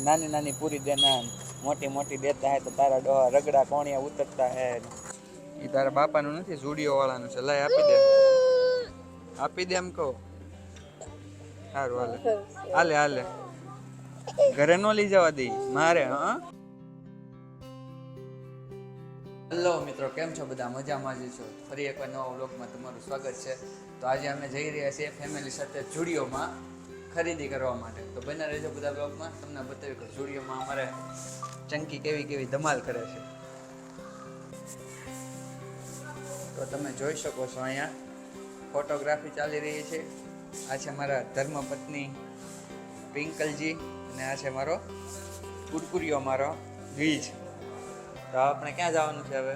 नानी नानी पूरी देना, मोटी मोटी देता है तो तारा डोहा रगड़ा कोणिया उतरता है। ये तारा बापा नु નથી જુડિયો વાળાનું છે, લઈ આપી દે એમ કહો। સારું હાલે હાલે હાલે, ઘરે નો લઈ જવા દે મારે। હા હેલો મિત્રો, કેમ છો બધા? મજામાં જ છો? ફરી એકવાર નવા વ્લોગમાં તમારું સ્વાગત છે। તો આજે અમે જઈ રહ્યા છીએ ફેમિલી સાથે જુડિયોમાં ખરીદી કરવા માટે। તો બને રહેજો બધા વ્લોગમાં, તમને બતાવ્યું કે જુડિયોમાં અમારે ચંકી કેવી કેવી ધમાલ કરે છે। તો તમે જોઈ શકો છો અહીંયા ફોટોગ્રાફી ચાલી રહી છે। આ છે મારા ધર્મપત્ની પિંકલજી અને આ છે મારો કુરકુરિયો મારો ગીજ। તો આપણે ક્યાં જવાનું છે હવે?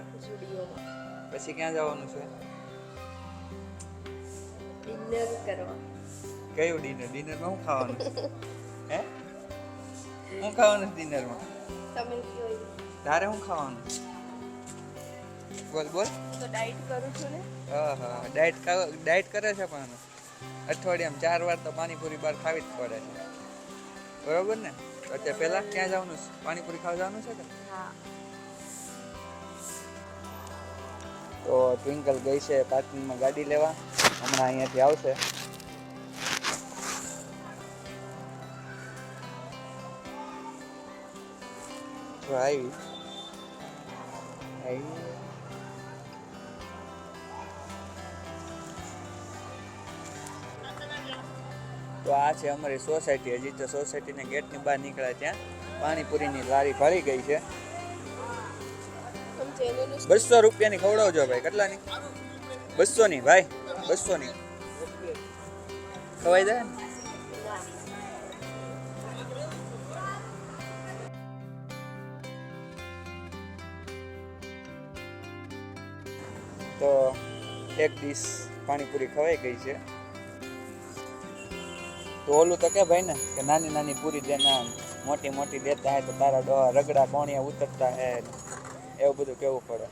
પછી ક્યાં જવાનું છે? ડિનર કરવા। કયું ડિનર? ડિનરમાં શું ખાવાનું? હે શું ખાવાનું ડિનરમાં? તમે કયો? તારે શું ખાવાનું? બોલ બોલ। તો ડાઈટ કરું છું ને। હા ડાયટ કરે છે, પણ અઠવાડિયામાં 4 વાર તો પાણીપુરી બહાર ખાવી જ પડે છે, બરોબર ને? તો અત્યારે પહેલા ક્યાં જવાનું છે? પાણીપુરી ખાવા જવાનું છે કે? હા। તો ટ્વિંકલ ગઈ છે પાર્કિંગમાં ગાડી લેવા, હમણાં અહીંયાથી આવશે। જો આવી તો આ છે અમારી સોસાયટી। હજી તો સોસાયટીના ગેટની બહાર નીકળ્યા ત્યાં પાણીપુરીની લારી ભરી ગઈ છે। 200 રૂપિયાની ખવડાવજો ભાઈ। કેટલાની? 200 ની ભાઈ, 200 ની ખવાઈ જાય ને? તો એક ડીશ પાણીપુરી ખવાઈ ગઈ છે। તો ઓલું તો કે ભાઈ ને કે નાની નાની પૂરી દેના, મોટી મોટી દેતા હે તો તારા ડોહા રગડા કોણિયા ઉતરતા હે, એવું બધું કેવું પડે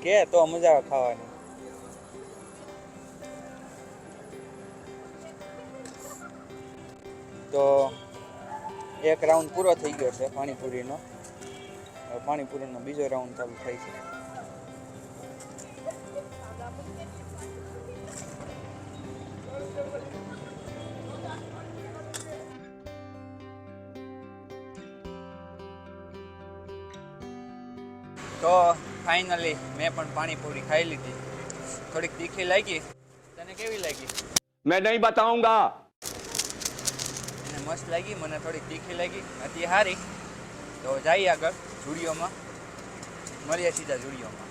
કે તો મજા આવે ખાવાની। તો એક રાઉન્ડ પૂરો થઈ ગયો છે પાણીપુરીનો, હવે પાણીપુરીનો બીજો રાઉન્ડ ચાલુ થાય છે। તો ફાઇનલી મેં પણ પાણીપુરી ખાઈ લીધી। થોડીક તીખી લાગી, તને કેવી લાગી? मैं नहीं बताऊंगा। એને મસ્ત લાગી, મને થોડીક તીખી લાગી, હતી સારી। તો જઈએ આગળ જુડિયોમાં, મળીએ સીધા જુડિયોમાં।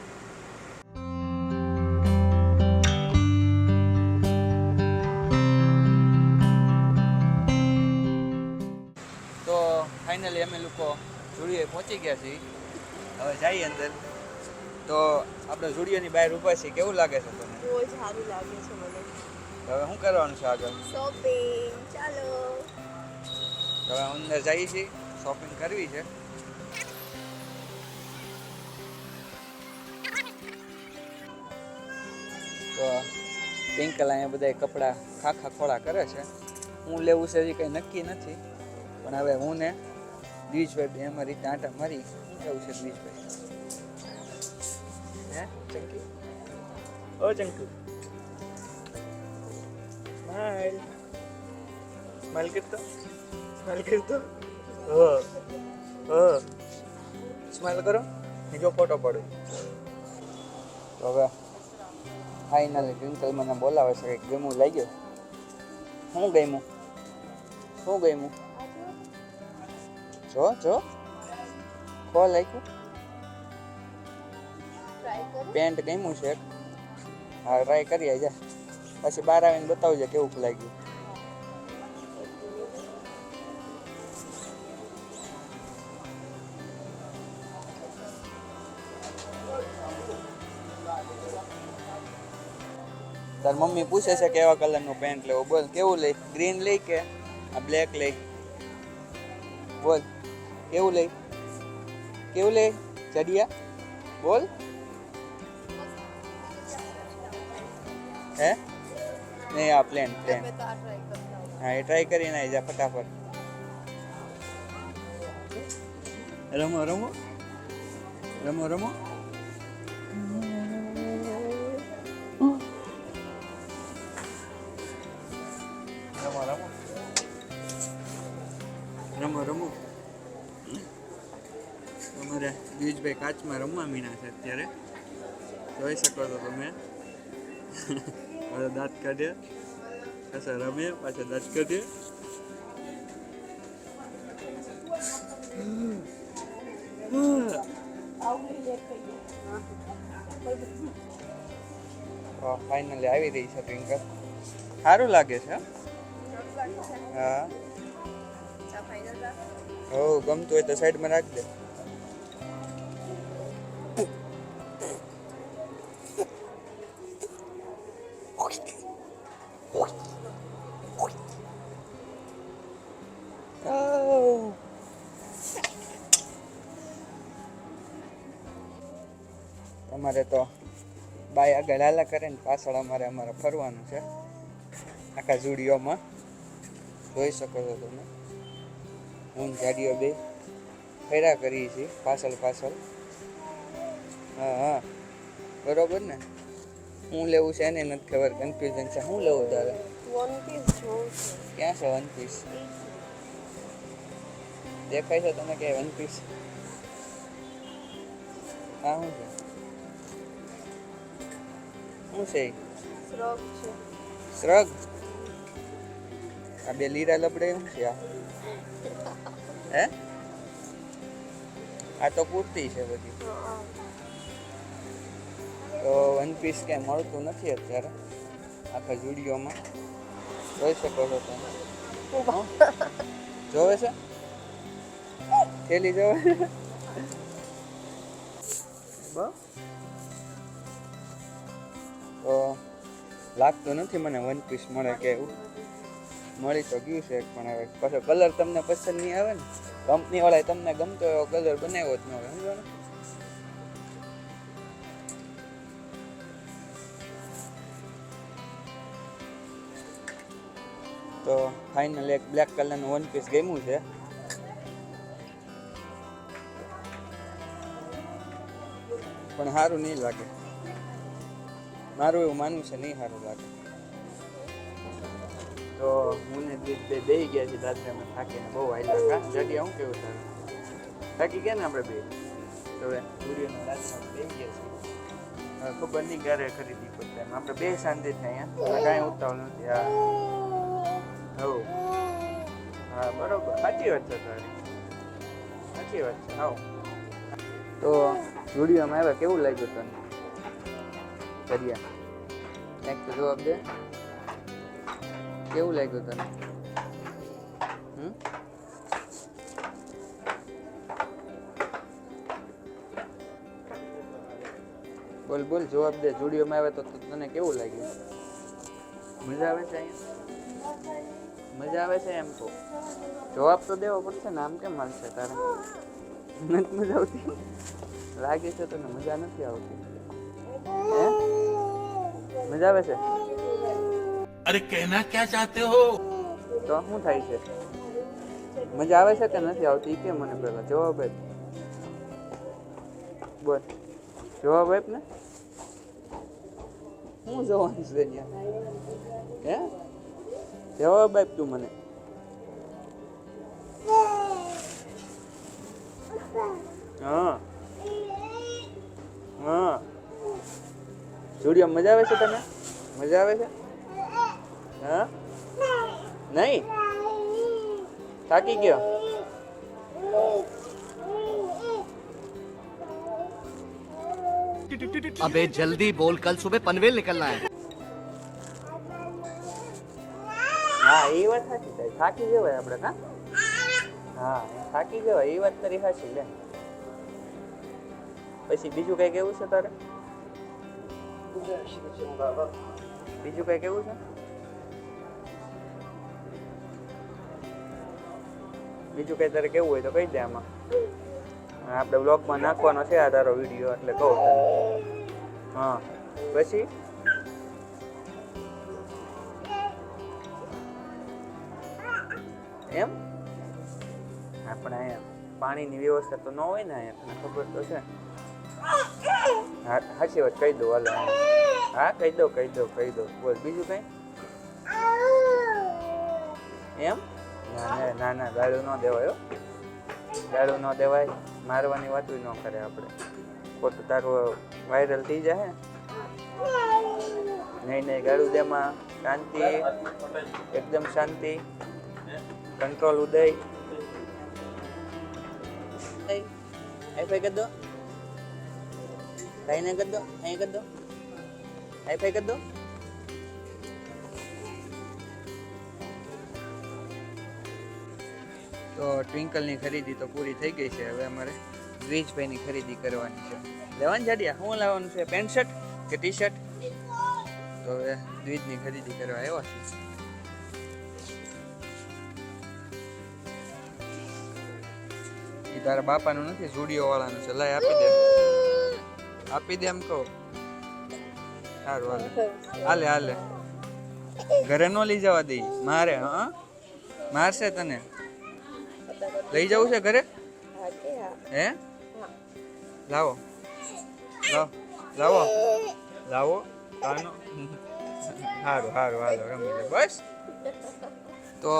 તો ફાઇનલી અમે લોકો જુડિયોએ પહોંચી ગયા છીએ, હવે જઈએ અંદર। તો આપણે જુડિયોની બહાર ઊભા છીએ, કેવું લાગે છે તમને? બહુ જ સારું લાગે છે મને। હવે શું કરવાનું છે આગળ? શોપિંગ ચાલો। તો હવે અંદર જઈએ છીએ, શોપિંગ કરવી છે। તો પિંકલ અહીંયા બધા કપડાં ખાખા ખોળા કરે છે। હું લેવું છે હજી કંઈ નક્કી નથી, પણ હવે હું ને દ્વિજભાઈ બે અમારી રીતે આંટા મારી લેવું છે। દ્વિજભાઈ હે ચંકી, ઓ ચંકી સ્માઈલ સ્માઈલ કરતો, સ્માઈલ કરતો, સ્માઈલ કરો, બીજો ફોટો પડે। તો હવે ફાઇનલી ટ્વિંકલ મને બોલાવે છે કે ગેમું લાગ્યો। શું ગમ્યું? શું ગમ્યું? જો જો ખો લાગ્યું, પેન્ટ ગમ્યું છે। હા ટ્રાય કરીએ, જા પછી બહાર આવીને બતાવજે કેવું લાગ્યું। તાર મમ્મી પૂછે છે કેવા કલરનું પેન્ટ લેવો, બોલ કેવું લઈ? ગ્રીન લઈ કે આ બ્લેક લઈ? બોલ કેવું લઈ? કેવું લઈ ચડિયા? બોલ હે નહીં, આ પ્લેન પ્લેન। હા એ ટ્રાય કરીને આવી જા ફટાફટ। રમો રમો રમો રમો રમો રમો અમારે પિયુષભાઈ કાચમાં રમવા મીના છે અત્યારે જોઈ શકો છો તમે દાંત કાઢે પાછા રમે પાછા દાંત કાઢે ફાઇનલી આવી રહી છે ટ્વિંકલ સારું લાગે છે હા હો ગમતું હોય તો સાઈડમાં રાખ દે અમારે તો બાય આગળ હાલા કરે ને પાછળ અમારે ફરવાનું છે આખા ઝુડીઓમાં જોઈ શકો છો તમે હું ગાડીઓ બે ફેરા કરીએ છીએ પાછળ હા હા બરોબર ને હું લેવું છે એને નથી ખબર કન્ફ્યુઝન છે હું લેવું તારે ક્યાં છે વન પીસ દેખાય છે તને કે વન પીસ હા શું છે શ્રગ આ બે લીરા લબડે શું છે આ હે આ તો કુર્તી છે બધી તો વન પીસ ક્યાંય મળતું નથી અત્યારે આખા ઝુડીઓમાં જોઈ શકો છો તમે જોવે છે થેલી જોવે તો લાગતું નથી મને વન પીસ મળે કે એવું મળી તો ગયું છે પણ હવે પાછો કલર તમને પસંદ નહીં આવે ને કંપની વાળાએ તમને ગમતો એવો કલર બનાવ્યો જ ન હોય સમજો ને તો ફાઇનલ એક બ્લેક કલરનું વન પીસ ગમ્યું છે પણ સારું નહીં લાગે મારું એવું માનવું છે નહીં સારું લાગે તો હું ને બે બેસી ગયા છીએ રાત્રે અમે થાકીને બહુ આવેલા કા જગ્યા હું કેવું તારું થાકી ગયા ને આપણે બે તો હવે સૂર્યના રાતમાં બેસી ગયા છીએ ખબર નહીં ક્યારે ખરીદી પડશે એમ આપણે બે શાંતિ થાય અહીંયા કાંઈ ઉતાવળ નથી હા હો હા બરોબર સાચી વાત છે તારી સાચી વાત છે હા તો વિડીયોમાં આવ્યા કેવું લાગ્યું તને કર્યા એક તો જવાબ દે કેવું લાગ્યું તને બોલ બોલ જવાબ દે વિડીયોમાં આવે તો તને કેવું લાગ્યું મજા આવે છે અહીંયા મજા આવે છે એમ તો જવાબ તો દેવો પડશે ને આમ કેમ હાલશે તારે નથી મજા આવતી લાગે છે તને મજા નથી આવતી મજા આવે છે अरे कहना क्या चाहते हो તો શું થાય છે મજા આવે છે કે નથી આવતી કે મને પેલા જવાબ આપ બોલ જવાબ આપ ને હું જવાનું છે હે જવાબ આપ તું મને હા હા સ્ટુડિયો મજા આવે છે તને મજા આવે છે હા નહીં થાકી ગયો अबे जल्दी बोल कल सुबह पनवेल निकलना है હા એ વાત સાચી થાય થાકી જવાય આપણે કા હા થાકી જવાય એ વાત તારી સાચી લે પછી બીજું કઈ કેવું છે તારે બીજું કઈ કેવું છે બીજું કઈ તારે કેવું હોય તો કહી દે આમાં આપણે બ્લોગમાં નાખવાનો છે આ તારો વિડીયો એટલે કહું તને હા પછી એમ આપણે અહીંયા પાણીની વ્યવસ્થા તો ન હોય ને અહીંયા, તને ખબર તો છે. હા, સાચી વાત કહી દો. હાલો, હા કહી દો. બોલ બીજું કંઈ? એમ? ના ના, ગાળું ન દેવાય હો. ગાળું ન દેવાય, મારવાની વાતો ન કરે આપણે. ખોટું તારું વાયરલ થઈ જાય. નહીં ગાળું દેમાં શાંતિ, એકદમ શાંતિ, કંટ્રોલ. ઉદય હાઈફાઈ કરી દો, ભાઈને કરી દો, અહીં કરી દો, હાઈફાઈ કરી દો. તો ટ્વિંકલની ખરીદી તો પૂરી થઈ ગઈ છે. હવે અમારે દ્વિજભાઈની ખરીદી કરવાની છે. લેવાની જાડિયા શું લાવવાનું છે? પેન્ટ શર્ટ કે ટી શર્ટ? તો હવે દ્વિજની ખરીદી કરવા આવ્યા છે. એ તારા બાપાનું નથી, સ્ટુડિયો વાળાનું છે. લાય આપી દે એમ કહો. સારું હાલે. ઘરે ન લઈ જવા દઈ મારે. હા, મારશે તને. લઈ જવું છે ઘરે? હા કે હા. હે? હા. લાવો કાનો. સારું હાલો રમી લે બસ. તો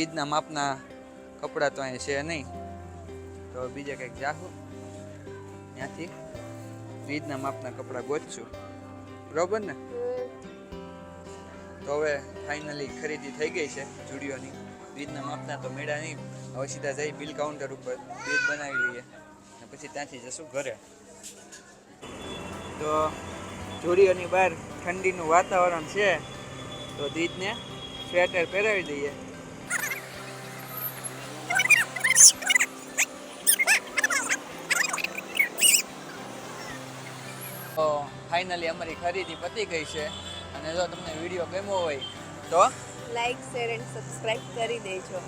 ઈદના માપના કપડાં તો અહીંયા છે નહીં, તો બીજે કંઈક જાહું ત્યાંથી ઈદના માપના કપડાં ગોતશું. બરોબર ને? તો હવે ફાઇનલી ખરીદી થઈ ગઈ છે જુડિયોની. ઈદના માપના તો મેળા નહીં. હવે સીધા જઈ બિલ કાઉન્ટર ઉપર ઈદ બનાવી લઈએ અને પછી ત્યાંથી જશું ઘરે. તો જુડિયોની બહાર ઠંડીનું વાતાવરણ છે, તો દીદને સ્વેટર પહેરાવી દઈએ. તો ફાઇનલી અમારી ખરીદી પતી ગઈ છે. અને જો તમને વિડીયો ગમ્યો હોય તો લાઈક, શેર એન્ડ સબસ્ક્રાઇબ કરી દેજો.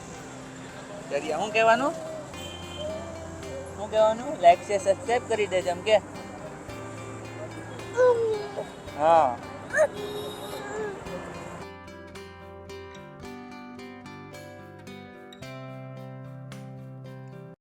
દરિયા શું કહેવાનું? લાઈક શેર સબસ્ક્રાઇબ કરી દેજો એમ કે. હા